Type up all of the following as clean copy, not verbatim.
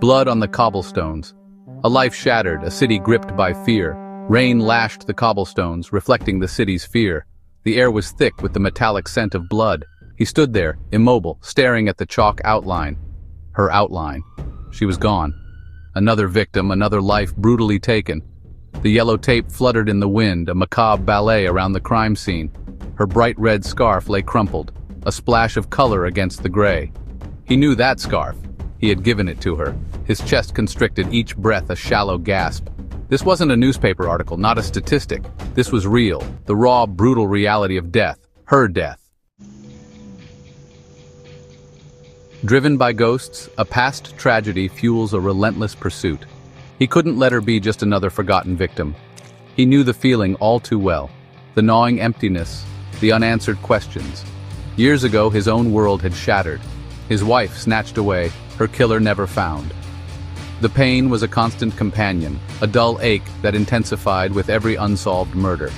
Blood on the cobblestones. A life shattered, a city gripped by fear. Rain lashed the cobblestones, reflecting the city's fear. The air was thick with the metallic scent of blood. He stood there, immobile, staring at the chalk outline. Her outline. She was gone. Another victim, another life brutally taken. The yellow tape fluttered in the wind, a macabre ballet around the crime scene. Her bright red scarf lay crumpled, a splash of color against the gray. He knew that scarf. He had given it to her. His chest constricted, each breath a shallow gasp. This wasn't a newspaper article, not a statistic. This was real, the raw, brutal reality of death, her death. Driven by ghosts, a past tragedy fuels a relentless pursuit. He couldn't let her be just another forgotten victim. He knew the feeling all too well, the gnawing emptiness, the unanswered questions. Years ago, his own world had shattered. His wife snatched away, her killer never found. The pain was a constant companion, a dull ache that intensified with every unsolved murder.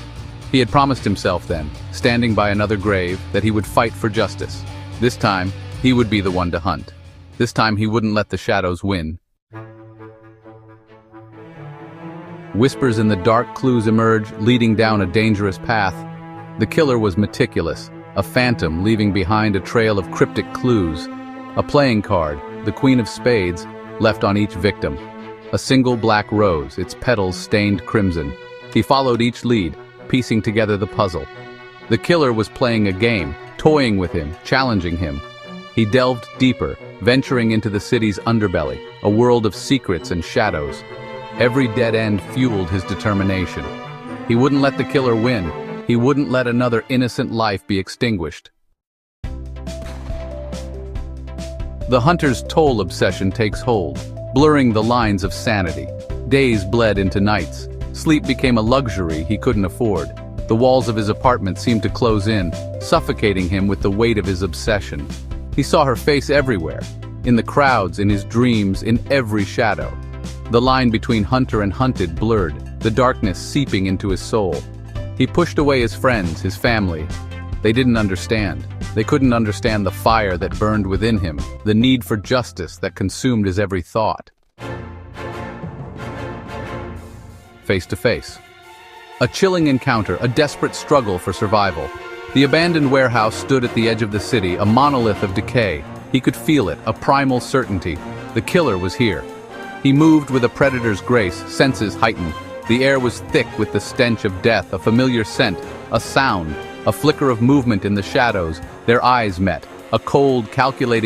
He had promised himself then, standing by another grave, that he would fight for justice. This time, he would be the one to hunt. This time he wouldn't let the shadows win. Whispers in the dark, clues emerge, leading down a dangerous path. The killer was meticulous, a phantom leaving behind a trail of cryptic clues. A playing card, the Queen of Spades, left on each victim. A single black rose, its petals stained crimson. He followed each lead, piecing together the puzzle. The killer was playing a game, toying with him, challenging him. He delved deeper, venturing into the city's underbelly, a world of secrets and shadows. Every dead end fueled his determination. He wouldn't let the killer win. He wouldn't let another innocent life be extinguished. The hunter's toll obsession takes hold, blurring the lines of sanity. Days bled into nights. Sleep became a luxury he couldn't afford. The walls of his apartment seemed to close in, suffocating him with the weight of his obsession. He saw her face everywhere, in the crowds, in his dreams, in every shadow. The line between hunter and hunted blurred, the darkness seeping into his soul. He pushed away his friends, his family. They didn't understand. They couldn't understand the fire that burned within him, the need for justice that consumed his every thought. Face to face. A chilling encounter, a desperate struggle for survival. The abandoned warehouse stood at the edge of the city, a monolith of decay. He could feel it, a primal certainty. The killer was here. He moved with a predator's grace, senses heightened. The air was thick with the stench of death, a familiar scent, a sound, a flicker of movement in the shadows. Their eyes met, a cold, calculating